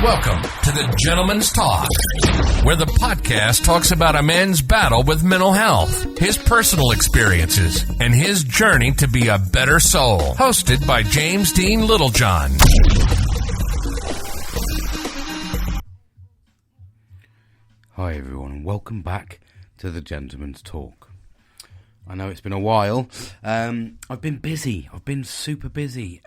Welcome to the Gentleman's Talk, where the podcast talks about a man's battle with mental health, his personal experiences, and his journey to be a better soul. Hosted by James Dean Littlejohn. Hi everyone, and welcome back to the Gentleman's Talk. I know it's been a while. I've been busy. I've been super busy.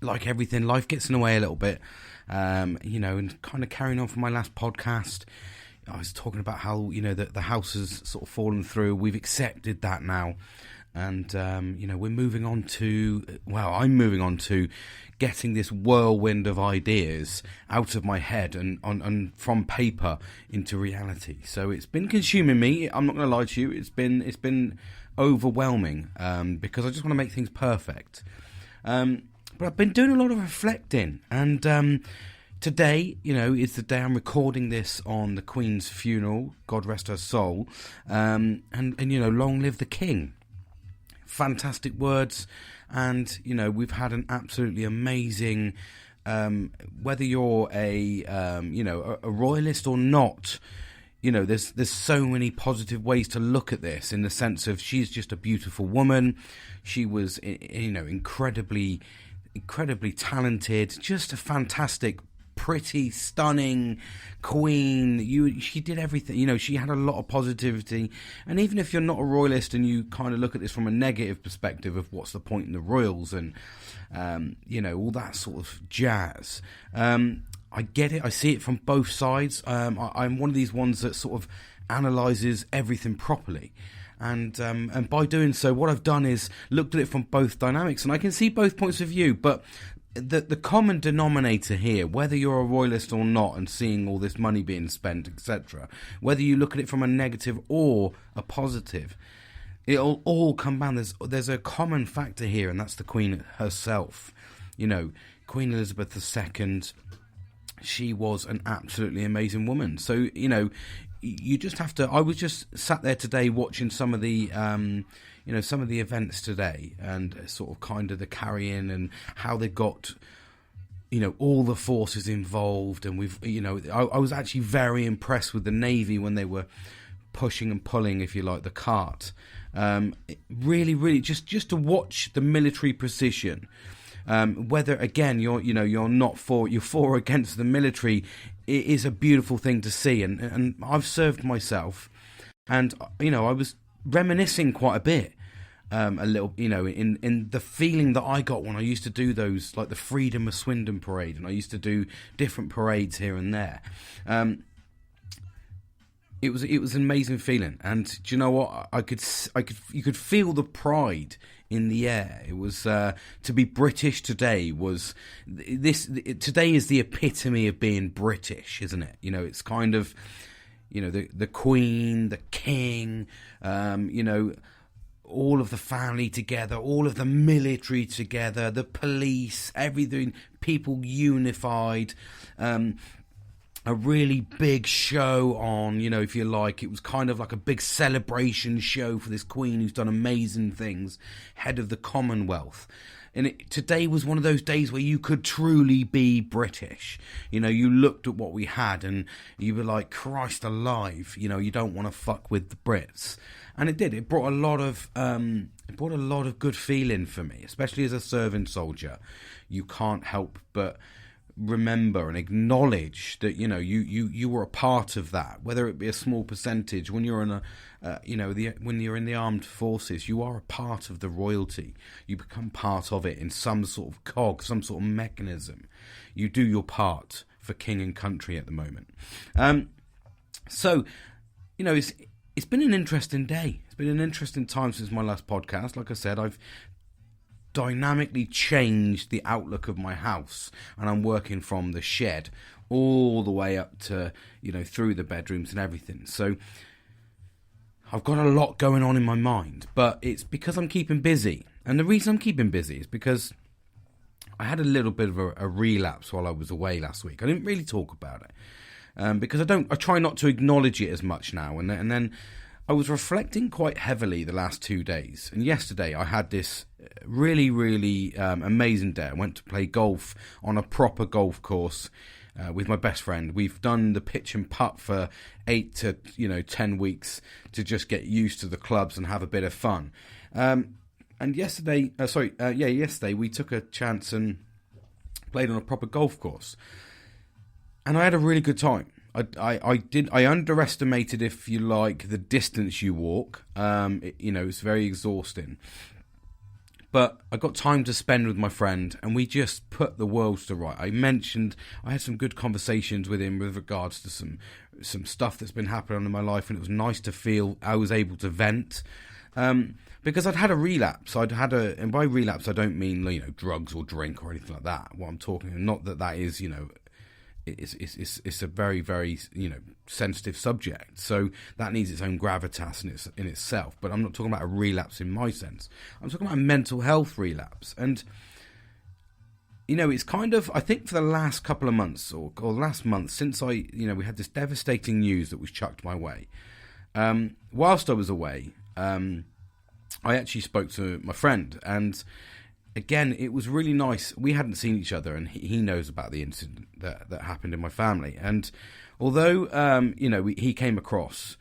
Like everything, life gets in the way a little bit. And kind of carrying on from my last podcast, I was talking about how, the house has sort of fallen through. We've accepted that now. And, we're moving on to, I'm moving on to getting this whirlwind of ideas out of my head and from paper into reality. So it's been consuming me. I'm not going to lie to you. It's been overwhelming because I just want to make things perfect. But I've been doing a lot of reflecting, and today, is the day I'm recording this on the Queen's funeral, God rest her soul, and long live the King. Fantastic words, and, we've had an absolutely amazing, whether you're a royalist or not, there's so many positive ways to look at this, in the sense of she's just a beautiful woman. She was, incredibly talented, just a fantastic, pretty, stunning queen. She did everything. She had a lot of positivity. And even if you're not a royalist and you kind of look at this from a negative perspective of what's the point in the royals and all that sort of jazz, I get it. I see it from both sides. I'm one of these ones that sort of analyzes everything properly. And by doing so, what I've done is looked at it from both dynamics, and I can see both points of view. But the common denominator here, whether you're a royalist or not, and seeing all this money being spent, etc., whether you look at it from a negative or a positive, it'll all come down. There's a common factor here, and that's the Queen herself. Queen Elizabeth II. She was an absolutely amazing woman. So you just have to. I was just sat there today watching some of the, some of the events today, and sort of kind of the carrying and how they got, all the forces involved. And I was actually very impressed with the Navy when they were pushing and pulling, if you like, the cart. Really, really, just to watch the military precision. Whether again you're for or against the military, it is a beautiful thing to see, and I've served myself, and I was reminiscing quite a bit, a little, in the feeling that I got when I used to do those, like the Freedom of Swindon parade, and I used to do different parades here and there. It was an amazing feeling, and do you know what? You could feel the pride in the air. It was to be British today was this. Today is the epitome of being British, isn't it? It's kind of the Queen, the King, all of the family together, all of the military together, the police, everything, people unified. A really big show on, if you like. It was kind of like a big celebration show for this Queen who's done amazing things, head of the Commonwealth. And today was one of those days where you could truly be British. You looked at what we had and you were like, Christ alive, you don't want to fuck with the Brits. And it did. It brought a lot of good feeling for me, especially as a serving soldier. You can't help but remember and acknowledge that you were a part of that, whether it be a small percentage. When you're in when you're in the armed forces, you are a part of the royalty. You become part of it in some sort of cog, some sort of mechanism. You do your part for king and country at the moment. So it's been an interesting day. It's been an interesting time since my last podcast. Like I said, I've dynamically changed the outlook of my house, and I'm working from the shed all the way up to through the bedrooms and everything. So I've got a lot going on in my mind, but it's because I'm keeping busy. And the reason I'm keeping busy is because I had a little bit of a relapse while I was away last week. I didn't really talk about it because I try not to acknowledge it as much now, and then I was reflecting quite heavily the last 2 days, and yesterday I had this really, really amazing day. I went to play golf on a proper golf course with my best friend. We've done the pitch and putt for 8 to 10 weeks to just get used to the clubs and have a bit of fun. And yesterday we took a chance and played on a proper golf course, and I had a really good time. I underestimated, if you like, the distance you walk. It's very exhausting. But I got time to spend with my friend, and we just put the worlds to right. I had some good conversations with him with regards to some stuff that's been happening in my life, and it was nice to feel I was able to vent. Because I'd had a relapse. And by relapse I don't mean drugs or drink or anything like that. What I'm talking, not that is it's a very, very sensitive subject, so that needs its own gravitas in itself. But I'm not talking about a relapse in my sense. I'm talking about a mental health relapse, and it's kind of, I think, for the last couple of months or last month since we had this devastating news that was chucked my way. Whilst I was away, I actually spoke to my friend, and again, it was really nice. We hadn't seen each other, and he knows about the incident that happened in my family. And although, he came across...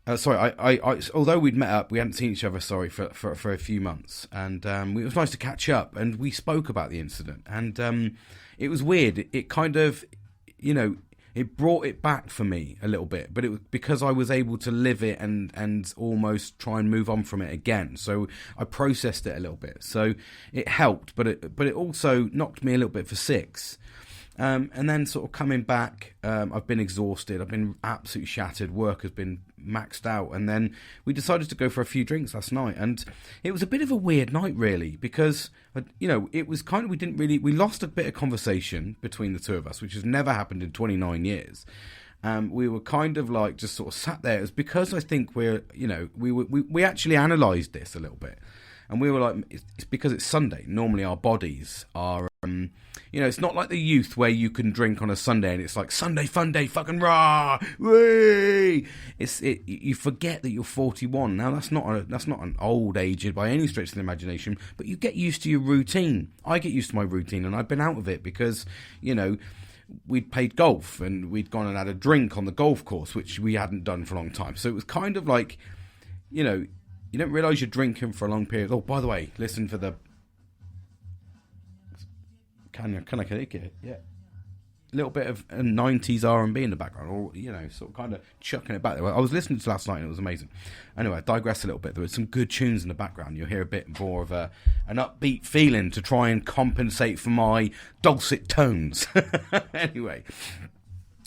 although we'd met up, we hadn't seen each other, for a few months. And it was nice to catch up, and we spoke about the incident. And it was weird. It kind of, it brought it back for me a little bit, but it was because I was able to live it and almost try and move on from it again. So I processed it a little bit. So it helped, but it also knocked me a little bit for six. And then sort of coming back, I've been exhausted. I've been absolutely shattered. Work has been maxed out. And then we decided to go for a few drinks last night. And it was a bit of a weird night, really, because, it was kind of, we lost a bit of conversation between the two of us, which has never happened in 29 years. We were kind of like just sort of sat there. It was because I think we actually analysed this a little bit. And we were like, it's because it's Sunday. Normally our bodies are, it's not like the youth where you can drink on a Sunday and it's like Sunday fun day, fucking rah, whee! You forget that you're 41. Now that's not an old age by any stretch of the imagination, but you get used to your routine. I get used to my routine, and I've been out of it because, we'd played golf and we'd gone and had a drink on the golf course, which we hadn't done for a long time. So it was kind of like, you don't realise you're drinking for a long period. Oh, by the way, listen for the... Can I click it? Yeah. A little bit of 90s R&B in the background, or, sort of kind of chucking it back there. I was listening to last night and it was amazing. Anyway, I digress a little bit. There were some good tunes in the background. You'll hear a bit more of an upbeat feeling to try and compensate for my dulcet tones. Anyway...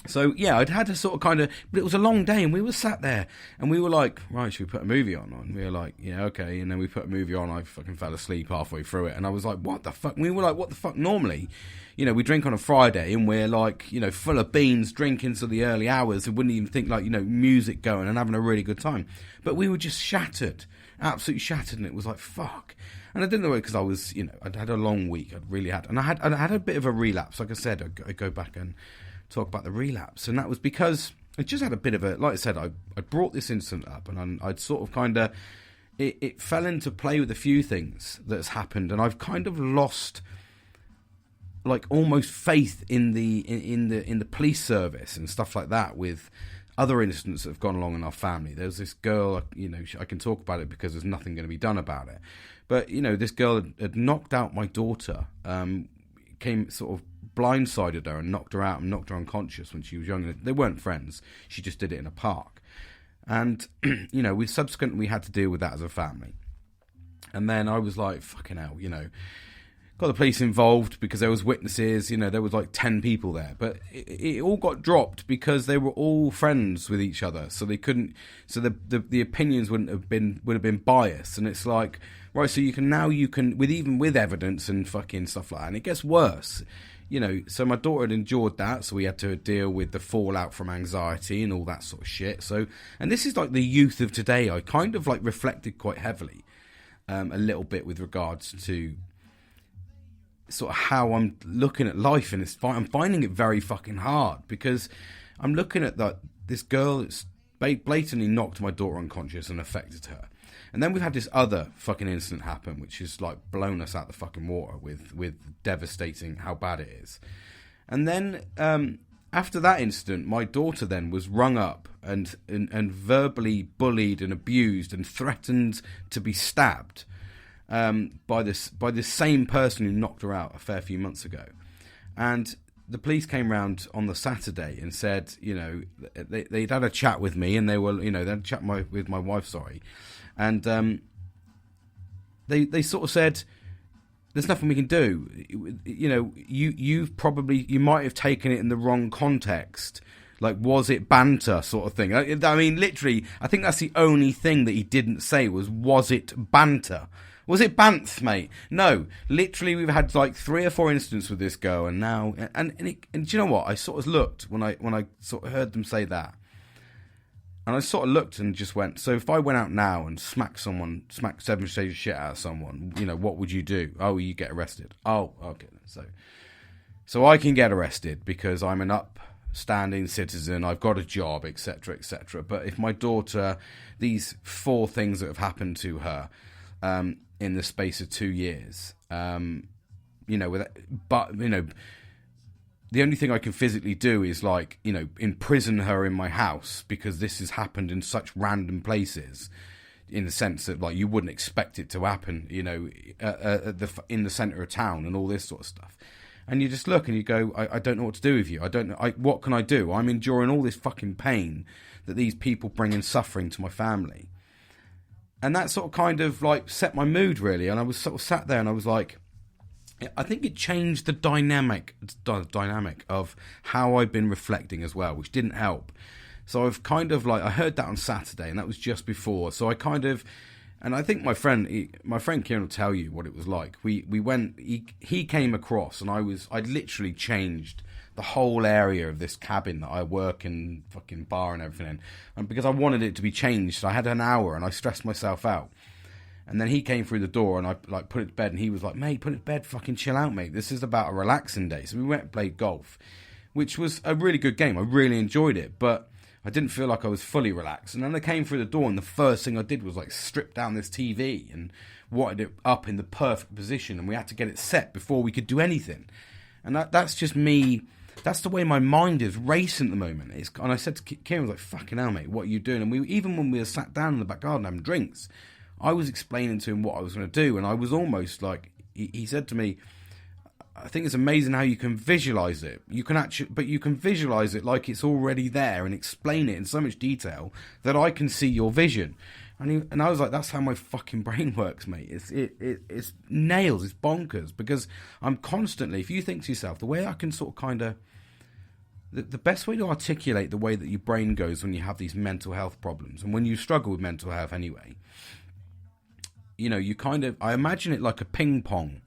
So, yeah, I'd had a sort of kind of... But it was a long day, and we were sat there, and we were like, right, should we put a movie on? And we were like, yeah, okay. And then we put a movie on. I fucking fell asleep halfway through it. And I was like, what the fuck? And we were like, what the fuck? Normally, we drink on a Friday, and we're like, full of beans, drinking to the early hours. And wouldn't even think, like, music going and having a really good time. But we were just shattered, absolutely shattered. And it was like, fuck. And I didn't know it because I was, I'd had a long week. I'd really had... And I had a bit of a relapse. Like I said, I go back and talk about the relapse, and that was because I just had a bit of a, like I said, I brought this incident up, and I'd sort of kind of, it fell into play with a few things that's happened, and I've kind of lost, like, almost faith in the police service and stuff like that with other incidents that have gone along in our family. There's this girl, I can talk about it because there's nothing going to be done about it, but this girl had knocked out my daughter, came sort of blindsided her and knocked her out and knocked her unconscious when she was young. They weren't friends. She just did it in a park. And, we subsequently had to deal with that as a family. And then I was like, fucking hell, got the police involved because there was witnesses, there was like 10 people there. But it all got dropped because they were all friends with each other. So they couldn't, so the opinions would have been biased. And it's like, right, so you can, with evidence and fucking stuff like that. And it gets worse. So my daughter had endured that, so we had to deal with the fallout from anxiety and all that sort of shit. So, and this is like the youth of today. I kind of like reflected quite heavily, a little bit with regards to sort of how I'm looking at life, and I'm finding it very fucking hard because I'm looking at this girl that's blatantly knocked my daughter unconscious and affected her. And then we've had this other fucking incident happen, which has like blown us out the fucking water with devastating how bad it is. And then after that incident, my daughter then was rung up and verbally bullied and abused and threatened to be stabbed by this same person who knocked her out a fair few months ago. And the police came round on the Saturday and said, you know, they'd had a chat with me, and they were, you know, they had a chat with my wife, sorry, and they sort of said, there's nothing we can do. You know, you might have taken it in the wrong context. Like, was it banter sort of thing? I mean, literally, I think that's the only thing that he didn't say was it banter? Was it banth, mate? No, literally, we've had like 3 or 4 incidents with this girl, and now, and do you know what? I sort of looked when I sort of heard them say that, and I sort of looked and just went, so if I went out now and smacked 7 shades of shit out of someone, you know, what would you do? Oh, you get arrested. Oh, okay. So I can get arrested because I'm an upstanding citizen, I've got a job, etc., etc. But if my daughter, these 4 things that have happened to her, in the space of 2 years, you know, the only thing I can physically do is, like, you know, imprison her in my house because this has happened in such random places, in the sense that, like, you wouldn't expect it to happen, you know, in the centre of town and all this sort of stuff. And you just look and you go, I don't know what to do with you. I don't know. What can I do? I'm enduring all this fucking pain that these people bring in suffering to my family. And that sort of kind of like set my mood, really. And I was sort of sat there and I was like, I think it changed the dynamic of how I've been reflecting as well, which didn't help. So I've kind of like, I heard that on Saturday, and that was just before. So I kind of, and I think my friend Kieran will tell you what it was like. We went, he came across, and I'd literally changed the whole area of this cabin that I work in, fucking bar and everything in. And because I wanted it to be changed, I had an hour and I stressed myself out. And then he came through the door and I like put it to bed, and he was like, mate, put it to bed, fucking chill out, mate. This is about a relaxing day. So we went and played golf, which was a really good game. I really enjoyed it, but I didn't feel like I was fully relaxed. And then I came through the door, and the first thing I did was like strip down this TV and wanted it up in the perfect position, and we had to get it set before we could do anything. And that's just me. That's the way my mind is racing at the moment. And I said to Kieran, I was like, fucking hell, mate, what are you doing? And even when we were sat down in the back garden having drinks, I was explaining to him what I was going to do. And I was almost like, he said to me, I think it's amazing how you can visualize it. You can visualize it like it's already there and explain it in so much detail that I can see your vision. And I was like, that's how my fucking brain works, mate. It's nails, it's bonkers, because I'm constantly, if you think to yourself, the way I can sort of kind of, the best way to articulate the way that your brain goes when you have these mental health problems, and when you struggle with mental health anyway, you know, you kind of, I imagine it like a ping pong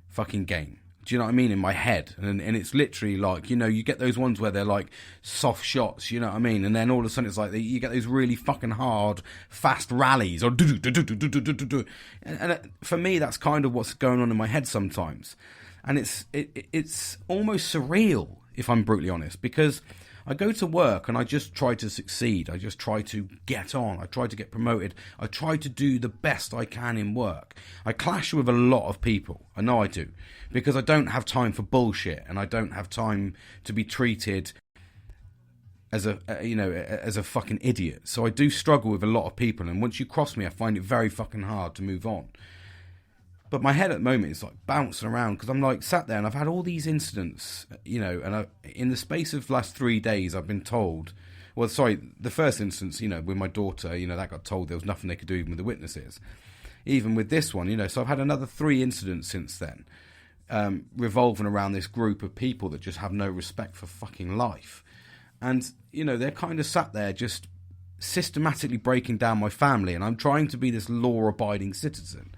fucking game. Do you know what I mean? In my head. And it's literally like, you know, you get those ones where they're like soft shots, you know what I mean? And then all of a sudden it's like you get those really fucking hard, fast rallies. Or and for me, that's kind of what's going on in my head sometimes. And it's almost surreal, if I'm brutally honest, because I go to work and I just try to succeed. I just try to get on. I try to get promoted. I try to do the best I can in work. I clash with a lot of people. I know I do. Because I don't have time for bullshit, and I don't have time to be treated as a fucking idiot. So I do struggle with a lot of people, and once you cross me, I find it very fucking hard to move on. But my head at the moment is like bouncing around, because I'm like sat there and I've had all these incidents, you know, and in the space of the last 3 days, I've been told, well, sorry, the first instance, you know, with my daughter, you know, that got told there was nothing they could do even with the witnesses. Even with this one, you know, so I've had another 3 incidents since then, revolving around this group of people that just have no respect for fucking life. And, you know, they're kind of sat there just systematically breaking down my family, and I'm trying to be this law-abiding citizen.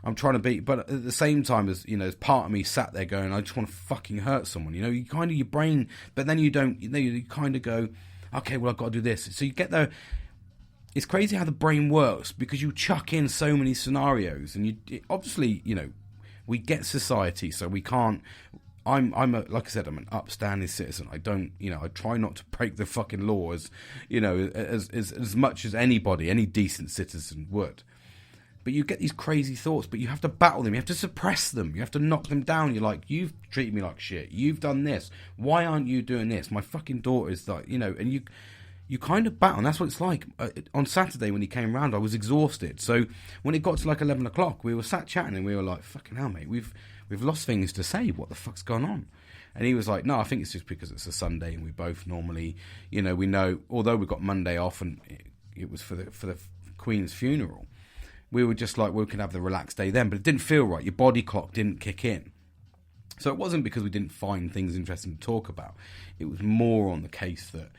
I'm trying to be, but at the same time, as you know, there's part of me sat there going, I just want to fucking hurt someone. You know, you kind of, your brain, but then you don't, you know, you kind of go, okay, well, I've got to do this. So you get there. It's crazy how the brain works, because you chuck in so many scenarios, and obviously, you know, we get society, so we can't, like I said, I'm an upstanding citizen. I don't, I try not to break the fucking laws, as much as anybody, any decent citizen would. But you get these crazy thoughts, but you have to battle them. You have to suppress them. You have to knock them down. You're like, you've treated me like shit. You've done this. Why aren't you doing this? My fucking daughter is like, and you kind of battle. And that's what it's like. On Saturday when he came round, I was exhausted. So when it got to like 11 o'clock, we were sat chatting and we were like, fucking hell, mate, we've lost things to say. What the fuck's going on? And he was like, no, I think it's just because it's a Sunday and we both normally, we know, although we got Monday off and it was for the Queen's funeral, we were just like, we could have the relaxed day then, but it didn't feel right. Your body clock didn't kick in. So it wasn't because we didn't find things interesting to talk about. It was more on the case that,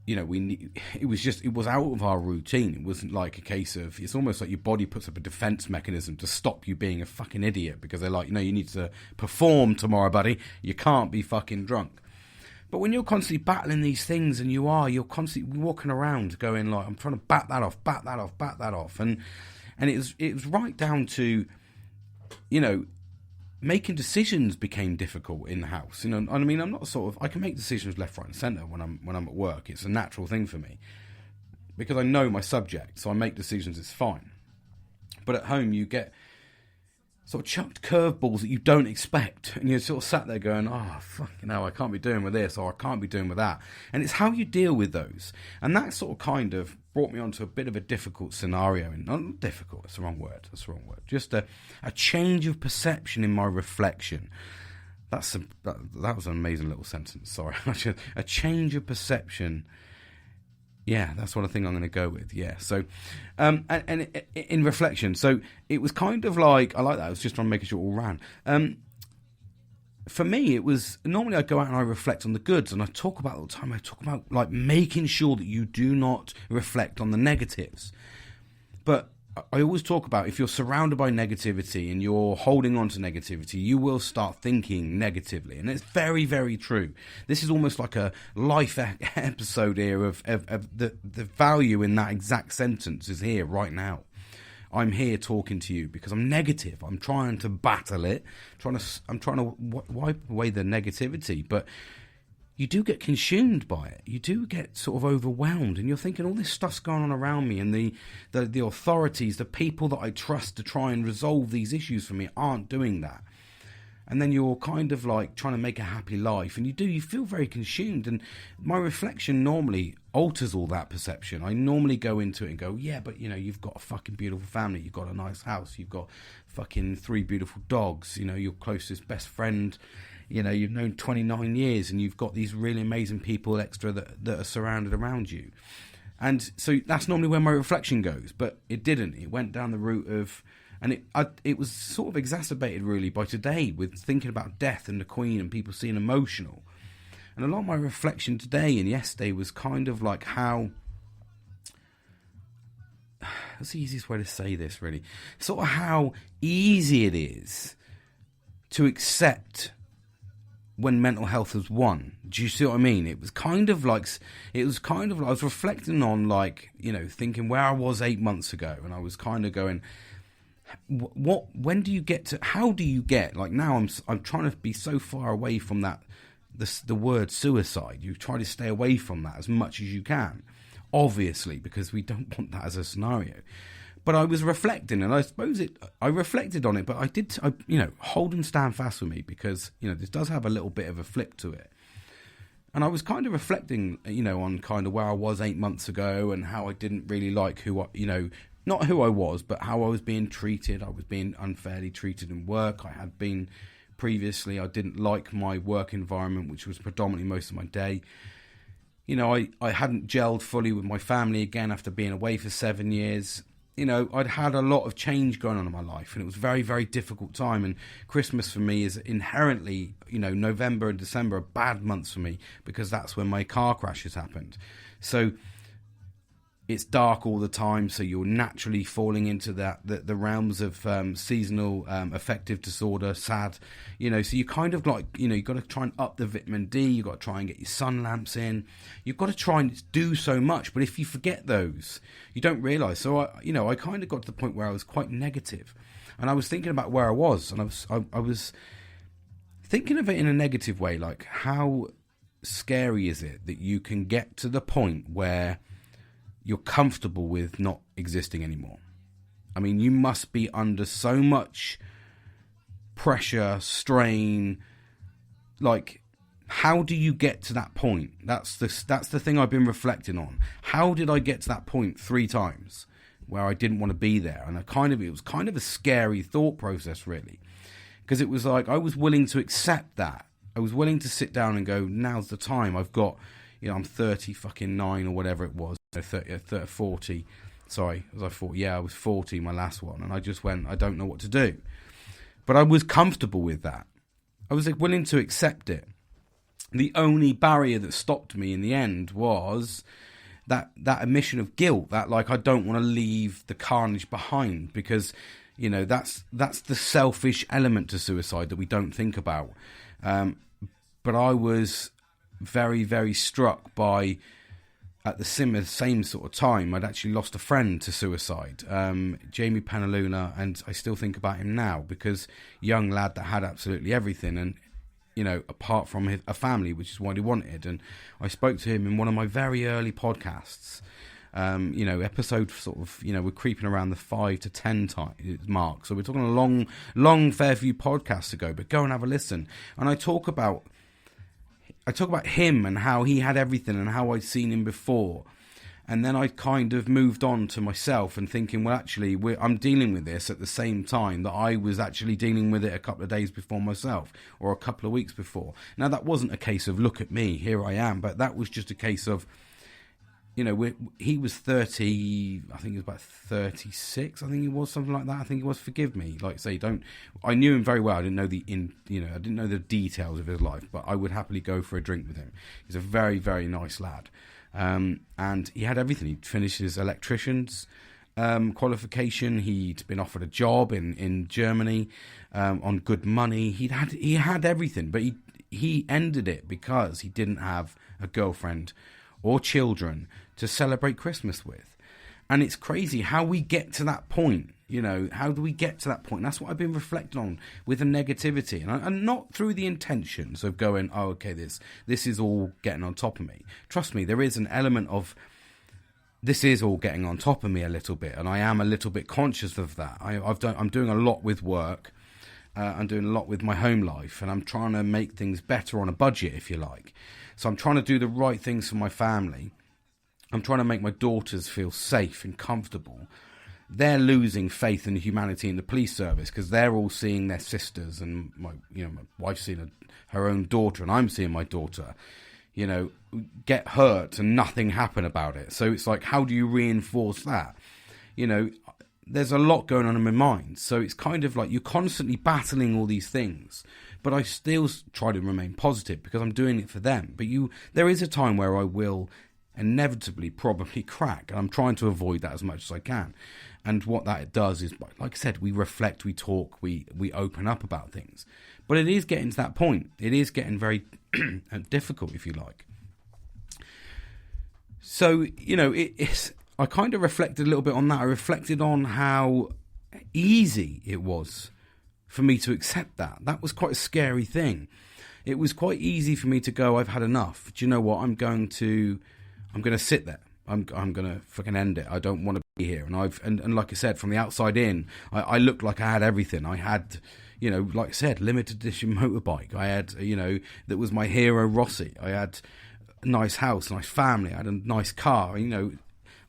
it was out of our routine. It wasn't like a case of, it's almost like your body puts up a defense mechanism to stop you being a fucking idiot because they're like, you need to perform tomorrow, buddy. You can't be fucking drunk. But when you're constantly battling these things and you're constantly walking around going like, I'm trying to bat that off. And it was right down to, making decisions became difficult in the house. I mean, I'm not I can make decisions left, right and centre when I'm at work. It's a natural thing for me because I know my subject, so I make decisions, it's fine. But at home you get sort of chucked curveballs that you don't expect, and you're sort of sat there going, oh, fucking hell, I can't be doing with this, or I can't be doing with that. And it's how you deal with those. And that sort of kind of brought me onto a bit of a difficult scenario. And not difficult, that's the wrong word. Just a change of perception in my reflection. That was an amazing little sentence, sorry. A change of perception. Yeah, that's what I think I'm going to go with. Yeah. So, and in reflection, so it was kind of like, I like that. I was just trying to make sure it all ran. For me, it was, normally I go out and I reflect on the goods, and I talk about all the time. I talk about like making sure that you do not reflect on the negatives. But I always talk about, if you're surrounded by negativity and you're holding on to negativity, you will start thinking negatively. And it's very, very true. This is almost like a life episode here of the value in that exact sentence is here right now. I'm here talking to you because I'm negative. I'm trying to battle it. I'm trying to wipe away the negativity. But you do get consumed by it. You do get sort of overwhelmed, and you're thinking all this stuff's going on around me, and the authorities, the people that I trust to try and resolve these issues for me aren't doing that. And then you're kind of like trying to make a happy life, and you feel very consumed. And my reflection normally alters all that perception. I normally go into it and go, yeah, but you've got a fucking beautiful family, you've got a nice house, you've got fucking 3 beautiful dogs, your closest best friend, you've known 29 years, and you've got these really amazing people extra that are surrounded around you. And so that's normally where my reflection goes, but it didn't. It went down the route of, and it was sort of exacerbated really by today with thinking about death and the Queen and people seeing emotional. And a lot of my reflection today and yesterday was kind of like how, what's the easiest way to say this really? Sort of how easy it is to accept when mental health has won. Do you see what I mean? It was kind of like I was reflecting on thinking where I was 8 months ago, and I was kind of going, when do you get to, how do you get, like now I'm trying to be so far away from that, the word suicide. You try to stay away from that as much as you can, obviously, because we don't want that as a scenario. But I was reflecting, and I suppose I reflected on it, but I did, hold and stand fast with me, because, this does have a little bit of a flip to it. And I was kind of reflecting, on kind of where I was 8 months ago, and how I didn't really like not who I was, but how I was being treated. I was being unfairly treated in work. I had been previously. I didn't like my work environment, which was predominantly most of my day. I hadn't gelled fully with my family again after being away for 7 years. I'd had a lot of change going on in my life, and it was a very, very difficult time. And Christmas for me is inherently, November and December are bad months for me, because that's when my car crashes happened. So it's dark all the time, so you're naturally falling into the realms of seasonal affective disorder, SAD. So you kind of like, you've got to try and up the vitamin D, you've got to try and get your sun lamps in, you've got to try and do so much, but if you forget those, you don't realise. So I kind of got to the point where I was quite negative, and I was thinking about where I was, and I was thinking of it in a negative way, like how scary is it that you can get to the point where you're comfortable with not existing anymore? I mean, you must be under so much pressure, strain. Like, how do you get to that point? That's the thing I've been reflecting on. How did I get to that point 3 times where I didn't want to be there? And it was kind of a scary thought process, really, because it was like I was willing to accept that. I was willing to sit down and go, now's the time. I've got, I'm 39 or whatever it was, 40. Sorry, was I 40? Yeah, I was 40, my last one. And I just went, I don't know what to do. But I was comfortable with that. I was willing to accept it. The only barrier that stopped me in the end was that admission of guilt, that like I don't want to leave the carnage behind, because that's the selfish element to suicide that we don't think about. But I was very, very struck by, at the same sort of time, I'd actually lost a friend to suicide, Jamie Penaluna, and I still think about him now, because young lad that had absolutely everything, and apart from a family, which is what he wanted. And I spoke to him in one of my very early podcasts, episode sort of, we're creeping around the 5 to 10 mark, so we're talking a long fair few podcasts ago, but go and have a listen. And I talk about him and how he had everything and how I'd seen him before. And then I kind of moved on to myself and thinking, well, actually, I'm dealing with this at the same time that I was actually dealing with it a couple of days before myself, or a couple of weeks before. Now, that wasn't a case of, look at me, here I am, but that was just a case of, he was 30, I think he was about 36, I think he was, something like that. I think he was, forgive me, like say, I knew him very well. I didn't know I didn't know the details of his life, but I would happily go for a drink with him. He's a very, very nice lad. And he had everything. He'd finished his electrician's qualification. He'd been offered a job in Germany on good money. He had everything, but he ended it because he didn't have a girlfriend or children to celebrate Christmas with. And it's crazy how we get to that point. How do we get to that point? And that's what I've been reflecting on with the negativity, and not through the intentions of going, oh, okay, this is all getting on top of me. Trust me, there is an element of this is all getting on top of me a little bit, and I am a little bit conscious of that. I'm doing a lot with work. I'm doing a lot with my home life, and I'm trying to make things better on a budget, if you like. So I'm trying to do the right things for my family. I'm trying to make my daughters feel safe and comfortable. They're losing faith in humanity in the police service because they're all seeing their sisters, and my wife's seeing her own daughter, and I'm seeing my daughter, get hurt and nothing happen about it. So it's like, how do you reinforce that? There's a lot going on in my mind. So it's kind of like you're constantly battling all these things, but I still try to remain positive because I'm doing it for them. But there is a time where I will inevitably probably crack, and I'm trying to avoid that as much as I can. And what that does is, like I said, we reflect, we talk, we open up about things. But it is getting to that point. It is getting very difficult, if you like. So, I kind of reflected a little bit on that. I reflected on how easy it was for me to accept that. That was quite a scary thing. It was quite easy for me to go, I've had enough. Do you know what? I'm going to sit there. I'm going to fucking end it. I don't want to be here. And like I said, from the outside in, I looked like I had everything. I had, like I said, limited edition motorbike. I had, that was my hero, Rossi. I had a nice house, nice family. I had a nice car,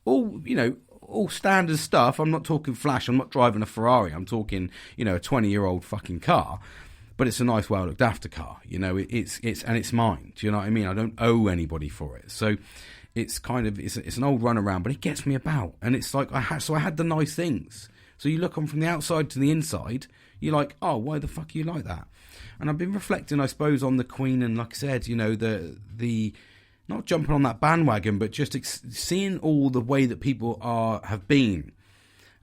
all standard stuff. I'm not talking flash. I'm not driving a Ferrari. I'm talking, a 20-year-old fucking car. But it's a nice, well looked after car. It's mine. Do you know what I mean? I don't owe anybody for it. So it's kind of, it's an old runaround, but it gets me about. And it's like, I had the nice things. So you look on from the outside to the inside, you're like, oh, why the fuck are you like that? And I've been reflecting, I suppose, on the Queen, and like I said, the not jumping on that bandwagon, but just seeing all the way that people have been.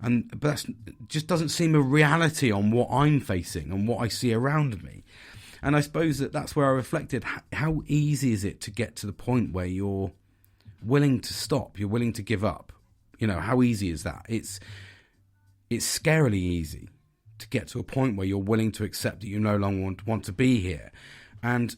But that just doesn't seem a reality on what I'm facing and what I see around me. And I suppose that's where I reflected, how easy is it to get to the point where you're willing to stop, you're willing to give up? How easy is that? It's scarily easy, to get to a point where you're willing to accept that you no longer want to be here. And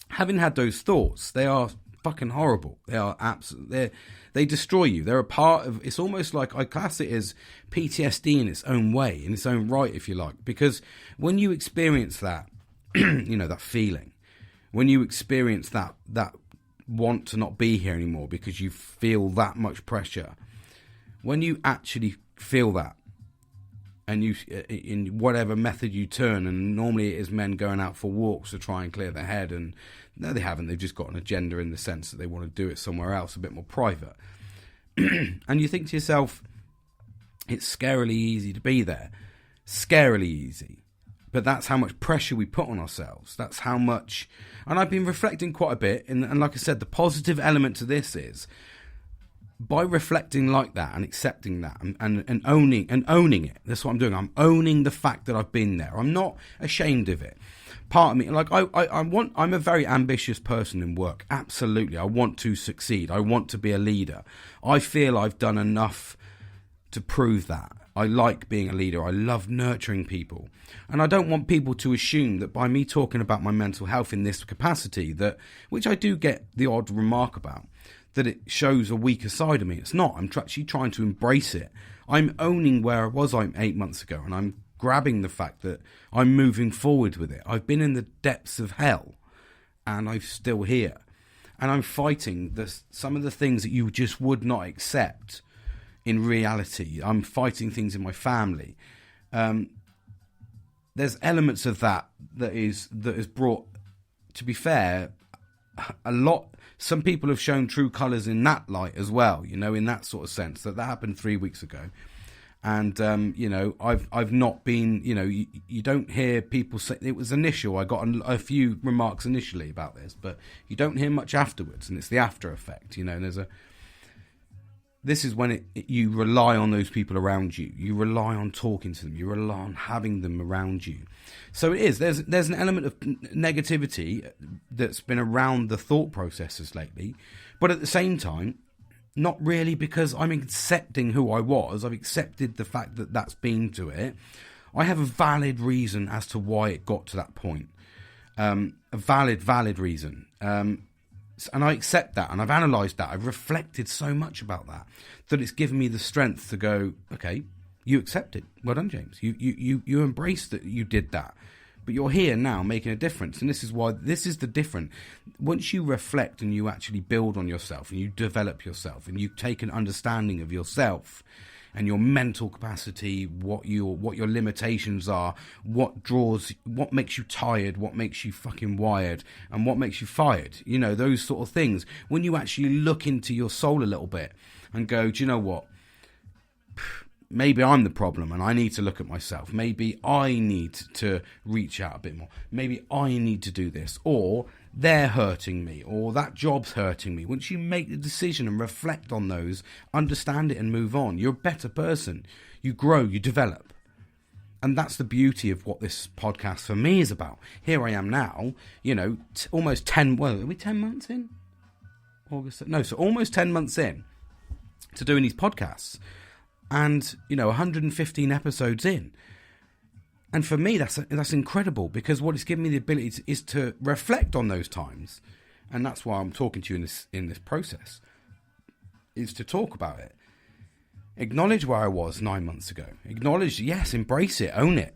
having had those thoughts, they are fucking horrible. They are absolutely, they destroy you. They're a part of, it's almost like I class it as PTSD in its own way, in its own right, if you like. Because when you experience that, that feeling, when you experience that want to not be here anymore because you feel that much pressure, when you actually feel that, and you, in whatever method you turn, and normally it is men going out for walks to try and clear their head, and no, they haven't. They've just got an agenda in the sense that they want to do it somewhere else, a bit more private. And you think to yourself, it's scarily easy to be there. Scarily easy. But that's how much pressure we put on ourselves. That's how much... And I've been reflecting quite a bit, and like I said, the positive element to this is, by reflecting like that and accepting that and owning it, that's what I'm doing. I'm owning the fact that I've been there. I'm not ashamed of it. Part of me, like I'm a very ambitious person in work. Absolutely. I want to succeed. I want to be a leader. I feel I've done enough to prove that. I like being a leader. I love nurturing people. And I don't want people to assume that by me talking about my mental health in this capacity, that, which I do get the odd remark about, that it shows a weaker side of me. It's not. I'm actually trying to embrace it. I'm owning where I was 8 months ago, and I'm grabbing the fact that I'm moving forward with it. I've been in the depths of hell, and I'm still here. And I'm fighting some of the things that you just would not accept in reality. I'm fighting things in my family. There's elements of that is brought, to be fair, a lot. Some people have shown true colours in that light as well, in that sort of sense. That happened 3 weeks ago. And, I've not been, you don't hear people say, it was initial. I got a few remarks initially about this, but you don't hear much afterwards. And it's the after effect, and this is when you rely on those people around you. You rely on talking to them. You rely on having them around you. So it is. There's an element of negativity that's been around the thought processes lately. But at the same time, not really, because I'm accepting who I was. I've accepted the fact that that's been to it. I have a valid reason as to why it got to that point. A valid reason. And I accept that, and I've analysed that. I've reflected so much about that it's given me the strength to go, okay, you accept it. Well done, James. You embraced that you did that. But you're here now making a difference. And this is why this is the different. Once you reflect and you actually build on yourself and you develop yourself and you take an understanding of yourself and your mental capacity, what your limitations are, what makes you tired, what makes you fucking wired, and what makes you fired, those sort of things. When you actually look into your soul a little bit and go, do you know what? Maybe I'm the problem and I need to look at myself. Maybe I need to reach out a bit more. Maybe I need to do this. Or they're hurting me, or that job's hurting me. Once you make the decision and reflect on those, understand it and move on, you're a better person. You grow, you develop. And that's the beauty of what this podcast for me is about. Here I am now, almost 10, are we 10 months in? So almost 10 months in to doing these podcasts. And, 115 episodes in. And for me, that's incredible, because what it's given me the ability is to reflect on those times. And that's why I'm talking to you in this process, is to talk about it. Acknowledge where I was 9 months ago. Acknowledge, yes, embrace it, own it.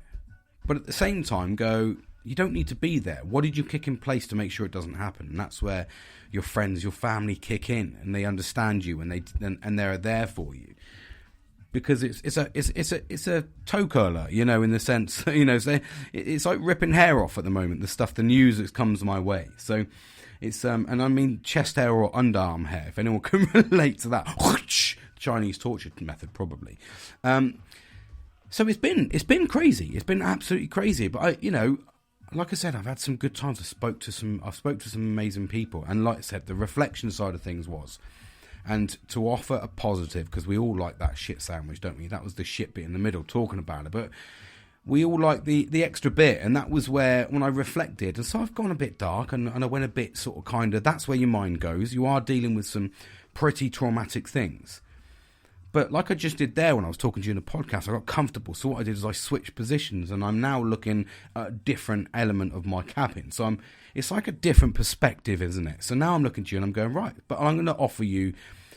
But at the same time, go, you don't need to be there. What did you kick in place to make sure it doesn't happen? And that's where your friends, your family kick in, and they understand you, and they're there for you. Because it's a toe curler, in the sense, it's like ripping hair off at the moment. The news that comes my way. So it's and I mean chest hair or underarm hair, if anyone can relate to that. Chinese torture method, probably. So it's been crazy. It's been absolutely crazy. But like I said, I've had some good times. I've spoke to some amazing people, and like I said, the reflection side of things was. And to offer a positive, because we all like that shit sandwich, don't we? That was the shit bit in the middle, talking about it. But we all like the extra bit, and that was where, when I reflected, and so I've gone a bit dark, and I went a bit sort of kind of, that's where your mind goes. You are dealing with some pretty traumatic things. But like I just did there when I was talking to you in the podcast, I got comfortable. So what I did is I switched positions, and I'm now looking at a different element of my cabin. So it's like a different perspective, isn't it? So now I'm looking at you and I'm going, right, but I'm going to offer you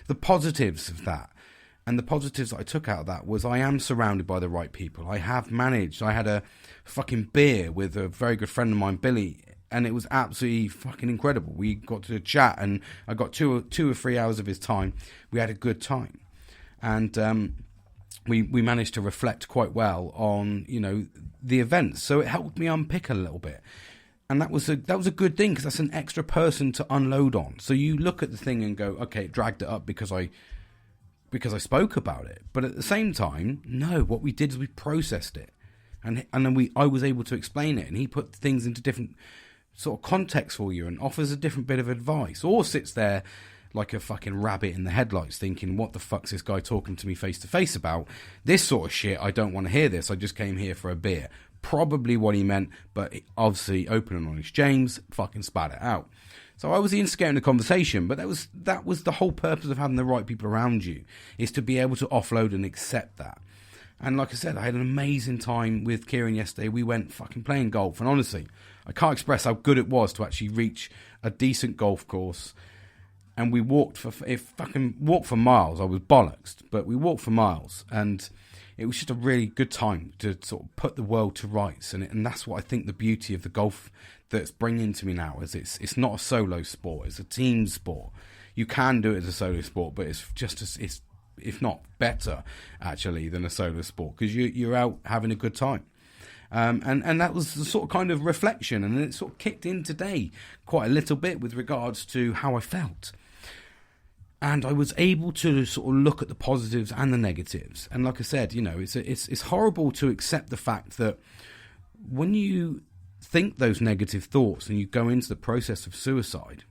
the positives of that. And the positives that I took out of that was I am surrounded by the right people. I have managed. I had a fucking beer with a very good friend of mine, Billy, and it was absolutely fucking incredible. We got to chat, and I got two or 3 hours of his time. We had a good time. And we managed to reflect quite well on, you know, the events. So it helped me unpick a little bit. And that was a good thing, because that's an extra person to unload on. So you look at the thing and go, okay, it dragged it up because I spoke about it. But at the same time, no, what we did is we processed it. And then I was able to explain it, and he put things into different sort of context for you and offers a different bit of advice, or sits there like a fucking rabbit in the headlights thinking, what the fuck's this guy talking to me face to face about? This sort of shit, I don't want to hear this. I just came here for a beer. Probably what he meant, but obviously open and honest James fucking spat it out. So I was instigating the conversation, but that was the whole purpose of having the right people around you, is to be able to offload and accept that. And like I said, I had an amazing time with Kieran yesterday. We went fucking playing golf, and honestly, I can't express how good it was to actually reach a decent golf course. And we walked for miles. I was bollocks, but we walked for miles, and it was just a really good time to sort of put the world to rights. And that's what I think the beauty of the golf that's bringing to me now is it's not a solo sport, it's a team sport. You can do it as a solo sport, but it's just it's if not better actually than a solo sport, because you're out having a good time. And that was the sort of kind of reflection, and it sort of kicked in today quite a little bit with regards to how I felt. And I was able to sort of look at the positives and the negatives. And like I said, you know, it's horrible to accept the fact that when you think those negative thoughts and you go into the process of suicide,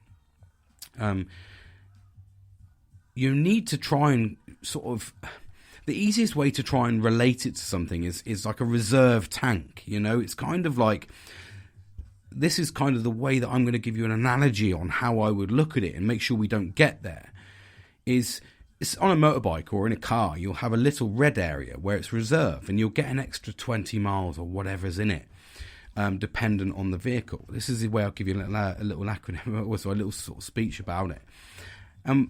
you need to try and sort of... The easiest way to try and relate it to something is like a reserve tank, you know? It's kind of like... This is kind of the way that I'm going to give you an analogy on how I would look at it and make sure we don't get there. It's on a motorbike or in a car, you'll have a little red area where it's reserved, and you'll get an extra 20 miles or whatever's in it, dependent on the vehicle. This is the way I'll give you a little acronym, also a little sort of speech about it.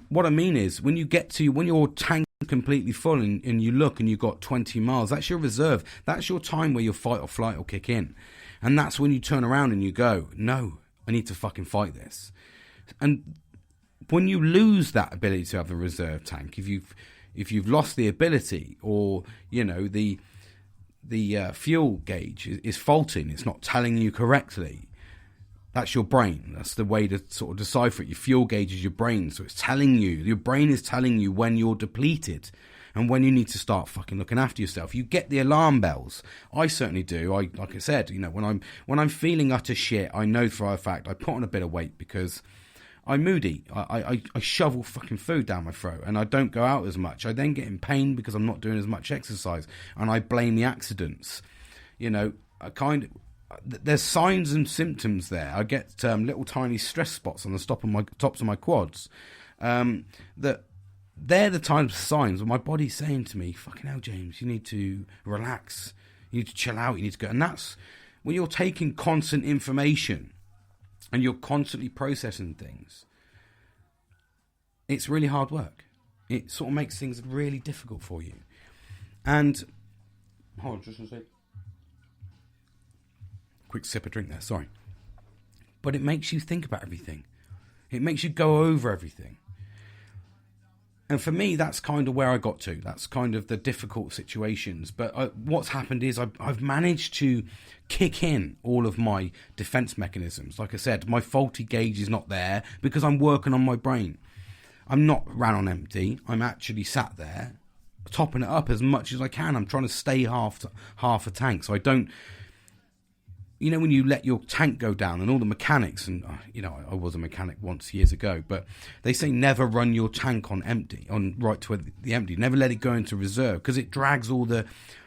What I mean is, when your tank is completely full and you look and you've got 20 miles, that's your reserve. That's your time where your fight or flight will kick in. And that's when you turn around and you go, no, I need to fucking fight this. And when you lose that ability to have a reserve tank, if you've lost the ability, or you know the fuel gauge is faulting, it's not telling you correctly, that's your brain. That's the way to sort of decipher it. Your fuel gauge is your brain, so it's telling you, your brain is telling you when you're depleted and when you need to start fucking looking after yourself. You get the alarm bells. I certainly do. Like I said, you know, when I'm feeling utter shit, I know for a fact I put on a bit of weight because I'm moody. I shovel fucking food down my throat, and I don't go out as much. I then get in pain because I'm not doing as much exercise, and I blame the accidents. You know, there's signs and symptoms there. I get little tiny stress spots on the tops of my quads. That they're the types of signs where my body's saying to me, "Fucking hell, James, you need to relax. You need to chill out. You need to go." And that's when you're taking constant information and you're constantly processing things. It's really hard work. It sort of makes things really difficult for you. And hold on, just a sec. Quick sip of drink there, sorry. But it makes you think about everything. It makes you go over everything. And for me, that's kind of where I got to. That's kind of the difficult situations. But what's happened is I've managed to kick in all of my defense mechanisms. Like I said, my faulty gauge is not there because I'm working on my brain. I'm not ran on empty. I'm actually sat there, topping it up as much as I can. I'm trying to stay half a tank, so I don't... You know, when you let your tank go down and all the mechanics, and, you know, I was a mechanic once years ago, but they say never run your tank on empty, on right to the empty. Never let it go into reserve, because it drags all the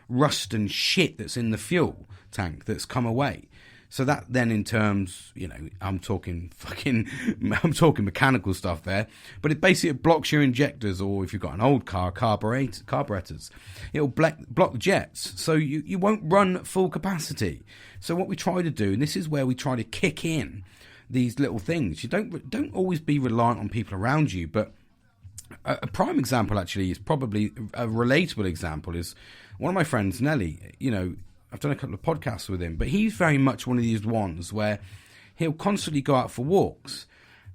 rust and shit that's in the fuel tank that's come away. So that then in terms, I'm talking mechanical stuff there, but it blocks your injectors, or if you've got an old car, carburetors. It'll block jets, so you won't run at full capacity. So what we try to do, and this is where we try to kick in these little things. You don't always be reliant on people around you, but a prime example actually is probably a relatable example is one of my friends, Nelly. I've done a couple of podcasts with him, but he's very much one of these ones where he'll constantly go out for walks,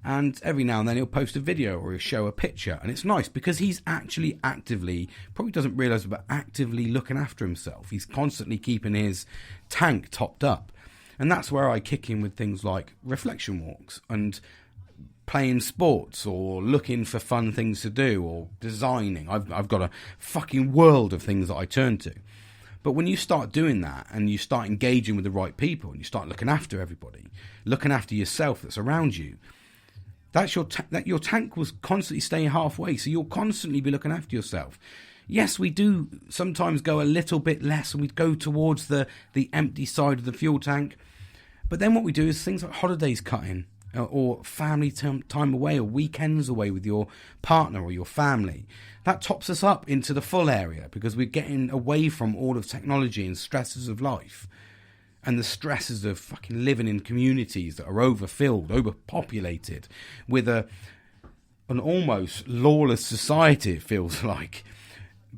and every now and then he'll post a video or he'll show a picture, and it's nice because he's actually actively, probably doesn't realise, but actively looking after himself. He's constantly keeping his tank topped up, and that's where I kick in with things like reflection walks and playing sports or looking for fun things to do or designing. I've got a fucking world of things that I turn to. But when you start doing that and you start engaging with the right people and you start looking after everybody, looking after yourself that's around you, that's your tank was constantly staying halfway. So you'll constantly be looking after yourself. Yes, we do sometimes go a little bit less and we go towards the empty side of the fuel tank. But then what we do is things like holidays cutting or family time away or weekends away with your partner or your family. That tops us up into the full area because we're getting away from all of technology and stresses of life and the stresses of fucking living in communities that are overfilled, overpopulated with an almost lawless society, it feels like.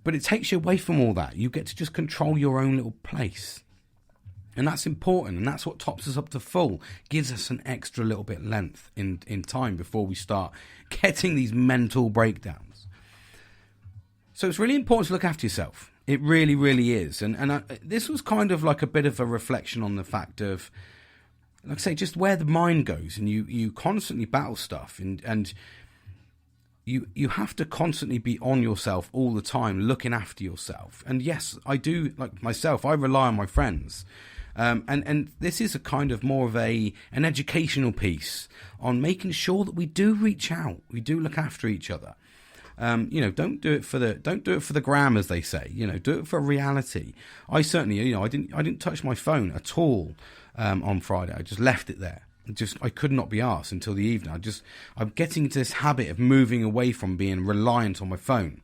But it takes you away from all that. You get to just control your own little place. And that's important, and that's what tops us up to full, gives us an extra little bit length in time before we start getting these mental breakdowns. So it's really important to look after yourself. It really, really is. And this was kind of like a bit of a reflection on the fact of, like I say, just where the mind goes, and you constantly battle stuff, and you have to constantly be on yourself all the time, looking after yourself. And yes, I do, like myself, I rely on my friends. And this is a kind of more of an educational piece on making sure that we do reach out, we do look after each other. Don't do it for the gram, as they say. Do it for reality. I certainly, I didn't touch my phone at all on Friday. I just left it there. I could not be arsed until the evening. I'm getting into this habit of moving away from being reliant on my phone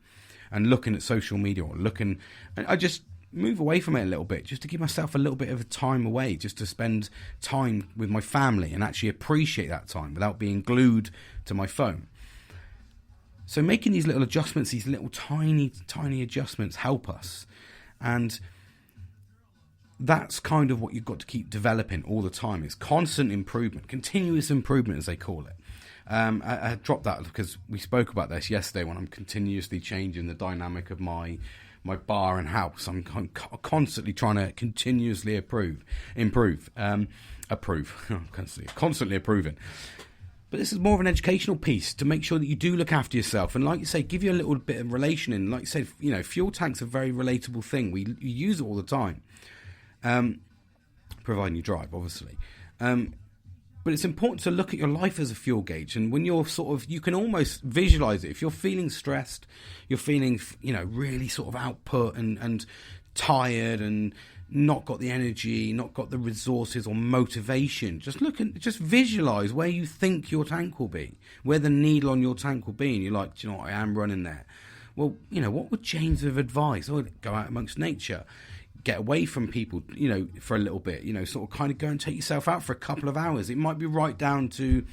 and looking at social media and I just move away from it a little bit just to give myself a little bit of time away, just to spend time with my family and actually appreciate that time without being glued to my phone. So making these little adjustments, these little tiny adjustments help us. And that's kind of what you've got to keep developing all the time. It's constant improvement, continuous improvement, as they call it. I dropped that because we spoke about this yesterday when I'm continuously changing the dynamic of my bar and house. I'm constantly trying to continuously improve, constantly improving. But this is more of an educational piece to make sure that you do look after yourself. And like you say, give you a little bit of relation in. Like you said, fuel tank's a very relatable thing. We use it all the time, providing you drive, obviously. But it's important to look at your life as a fuel gauge. And when you're you can almost visualize it. If you're feeling stressed, you're feeling, really sort of output and tired and not got the energy, not got the resources or motivation, just visualize where you think your tank will be, where the needle on your tank will be, and you're like, do you know what, I am running there. Well, what would James have advised? Oh, go out amongst nature, get away from people, for a little bit, sort of kind of go and take yourself out for a couple of hours. It might be right down to,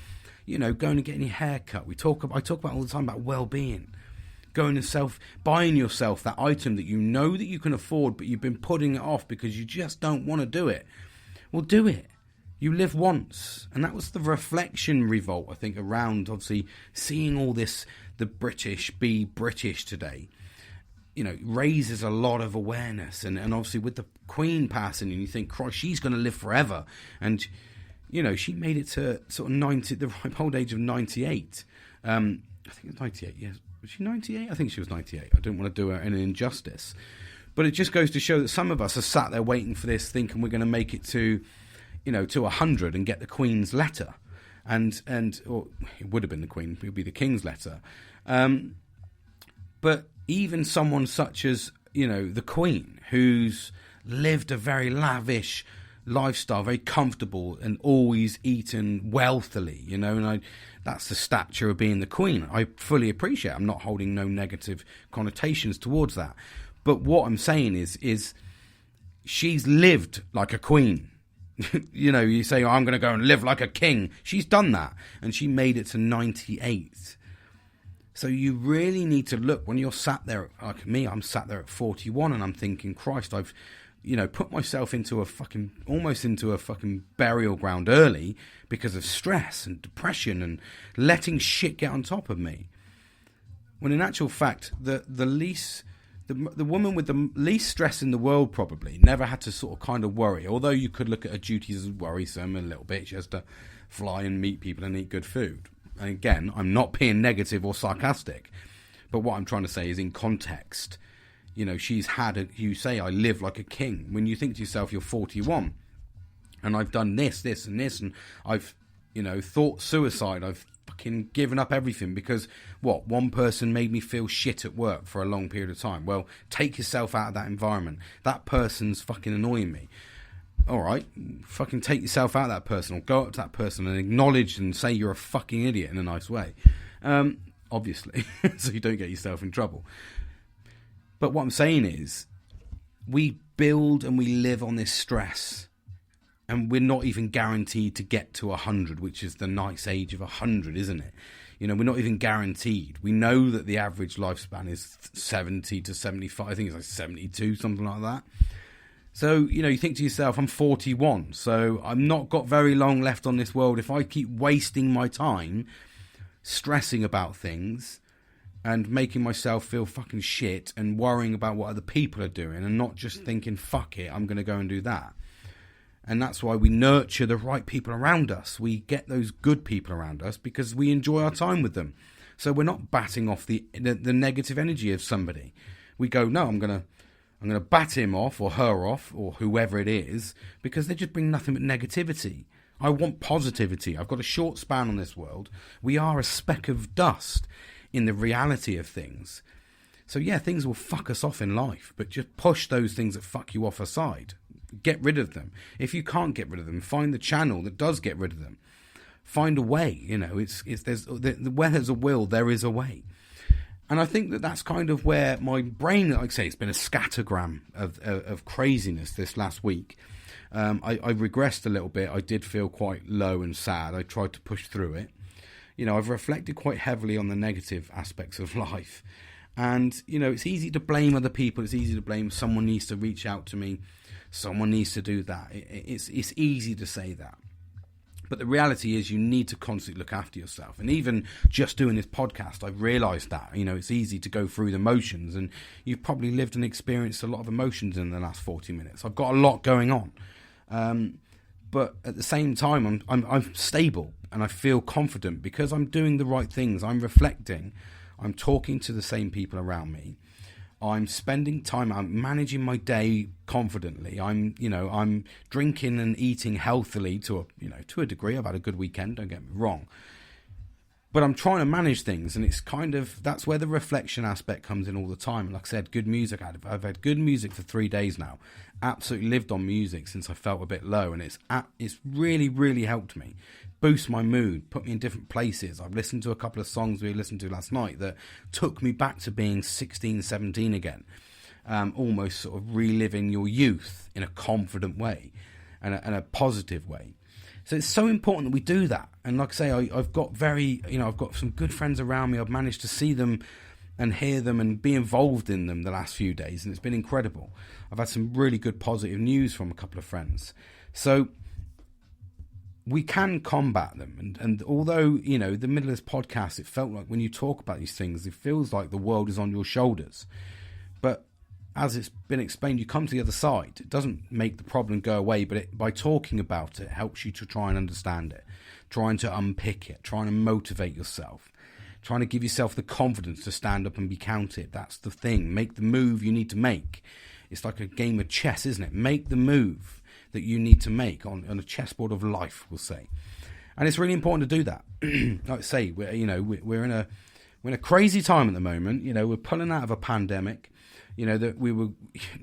going and getting your hair cut. I talk about all the time about well-being. Going and buying yourself that item that you know that you can afford, but you've been putting it off because you just don't want to do it. Well, do it. You live once. And that was the reflection revolt, I think, around obviously seeing all this, the British be British today, raises a lot of awareness. And obviously with the Queen passing, and you think, Christ, she's going to live forever. And, she made it to sort of the ripe old age of 98. I think it was 98, yes. Was she 98? I think she was 98. I don't want to do her an injustice. But it just goes to show that some of us are sat there waiting for this, thinking we're going to make it to 100 and get the Queen's letter. Or it would have been the Queen, it would be the King's letter. But even someone such as, the Queen, who's lived a very lavish lifestyle, very comfortable, and always eaten wealthily, and that's the stature of being the queen. I fully appreciate it. I'm not holding no negative connotations towards that. But what I'm saying is she's lived like a queen. You say, I'm going to go and live like a king. She's done that, and she made it to 98. So you really need to look when you're sat there, like me, I'm sat there at 41, and I'm thinking, Christ, I've put myself almost into a fucking burial ground early because of stress and depression and letting shit get on top of me. When in actual fact, the woman with the least stress in the world probably never had to sort of kind of worry. Although you could look at her duties as worrisome a little bit. She has to fly and meet people and eat good food. And again, I'm not being negative or sarcastic. But what I'm trying to say is in context. She's had you say, I live like a king. When you think to yourself, you're 41, and I've done this, and this, and I've, thought suicide. I've fucking given up everything because, one person made me feel shit at work for a long period of time. Well, take yourself out of that environment. That person's fucking annoying me. All right, fucking take yourself out of that person, or go up to that person and acknowledge and say you're a fucking idiot in a nice way. Obviously, so you don't get yourself in trouble. But what I'm saying is, we build and we live on this stress, and we're not even guaranteed to get to 100, which is the nice age of 100, isn't it? We're not even guaranteed. We know that the average lifespan is 70 to 75. I think it's like 72, something like that. So, you think to yourself, I'm 41, so I've not got very long left on this world. If I keep wasting my time stressing about things and making myself feel fucking shit and worrying about what other people are doing and not just thinking, fuck it, I'm going to go and do that. And that's why we nurture the right people around us. We get those good people around us because we enjoy our time with them. So we're not batting off the negative energy of somebody. We go, no, I'm going to bat him off or her off or whoever it is because they just bring nothing but negativity. I want positivity. I've got a short span on this world. We are a speck of dust in the reality of things. So yeah, things will fuck us off in life, but just push those things that fuck you off aside. Get rid of them. If you can't get rid of them, find the channel that does get rid of them. Find a way. Where there's a will, there is a way. And I think that's kind of where my brain, like I say, it's been a scattergram of craziness this last week. I regressed a little bit. I did feel quite low and sad. I tried to push through it. I've reflected quite heavily on the negative aspects of life. And, it's easy to blame other people. It's easy to blame someone needs to reach out to me. Someone needs to do that. It's easy to say that. But the reality is you need to constantly look after yourself. And even just doing this podcast, I've realised that, it's easy to go through the motions. And you've probably lived and experienced a lot of emotions in the last 40 minutes. I've got a lot going on. But at the same time, I'm stable and I feel confident because I'm doing the right things. I'm reflecting. I'm talking to the same people around me. I'm spending time. I'm managing my day confidently. I'm drinking and eating healthily to a degree. I've had a good weekend. Don't get me wrong. But I'm trying to manage things, and it's that's where the reflection aspect comes in all the time. And like I said, good music. I've had good music for 3 days now. Absolutely lived on music since I felt a bit low, and it's really, really helped me boost my mood, put me in different places. I've listened to a couple of songs we listened to last night that took me back to being 16, 17 again. Almost sort of reliving your youth in a confident way and a positive way. So it's so important that we do that. And like I say, I've got I've got some good friends around me. I've managed to see them and hear them and be involved in them the last few days, and it's been incredible. I've had some really good positive news from a couple of friends. So we can combat them. And although, the middle of this podcast, it felt like when you talk about these things, it feels like the world is on your shoulders. But as it's been explained, you come to the other side. It doesn't make the problem go away, but by talking about it, helps you to try and understand it, trying to unpick it, trying to motivate yourself, trying to give yourself the confidence to stand up and be counted. That's the thing. Make the move you need to make. It's like a game of chess, isn't it? Make the move that you need to make on a chessboard of life, we'll say. And it's really important to do that. Like I say, we're in a crazy time at the moment. We're pulling out of a pandemic. You know, that we were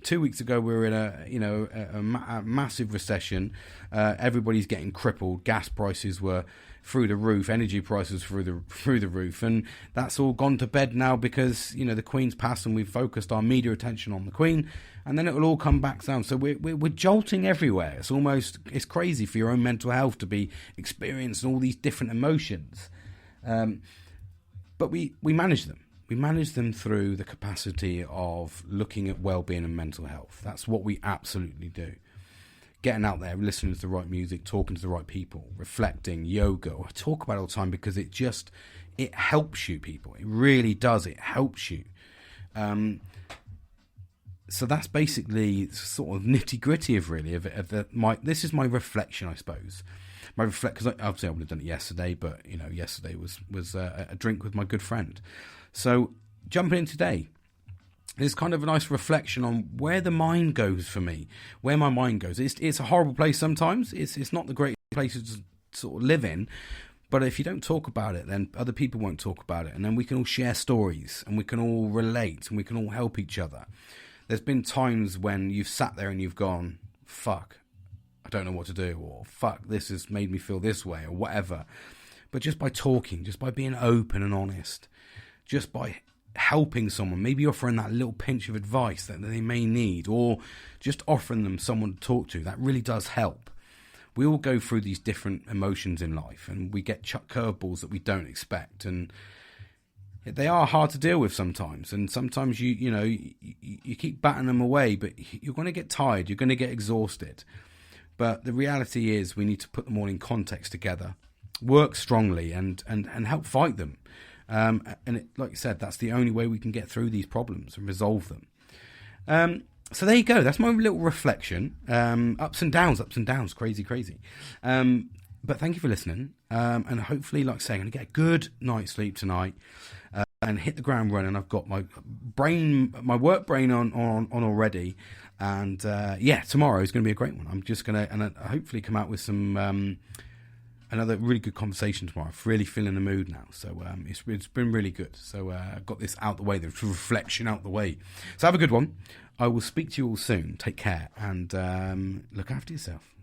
2 weeks ago. We were in a massive recession. Everybody's getting crippled. Gas prices were through the roof. Energy prices through the roof, and that's all gone to bed now because the Queen's passed, and we've focused our media attention on the Queen, and then it will all come back down. So we're jolting everywhere. It's crazy for your own mental health to be experiencing all these different emotions, but we manage them. We manage them through the capacity of looking at well-being and mental health. That's what we absolutely do. Getting out there, listening to the right music, talking to the right people, reflecting, yoga. I talk about it all the time because it helps you, people. It really does. It helps you. So that's basically sort of nitty-gritty this is my reflection, I suppose. Because obviously I would have done it yesterday, but yesterday was a drink with my good friend. So jumping in today, there's kind of a nice reflection on where the mind goes for me, where my mind goes. It's a horrible place sometimes. It's not the great place to sort of live in, but if you don't talk about it, then other people won't talk about it, and then we can all share stories, and we can all relate, and we can all help each other. There's been times when you've sat there and you've gone, fuck, I don't know what to do, or fuck, this has made me feel this way, or whatever. But just by talking, just by being open and honest, just by helping someone, maybe offering that little pinch of advice that they may need, or just offering them someone to talk to, that really does help. We all go through these different emotions in life, and we get curveballs that we don't expect, and they are hard to deal with sometimes. And sometimes you keep batting them away, but you're going to get tired, you're going to get exhausted. But the reality is we need to put them all in context together, work strongly, and help fight them. Like I said, that's the only way we can get through these problems and resolve them. So there you go. That's my little reflection. Ups and downs, crazy. But thank you for listening. And hopefully, like I say, I'm going to get a good night's sleep tonight and hit the ground running. I've got my work brain on already. And tomorrow is going to be a great one. I'm just going to hopefully come out with some another really good conversation tomorrow. I'm really feeling the mood now. So it's been really good. So I've got this out the way, the reflection out the way. So have a good one. I will speak to you all soon. Take care and look after yourself.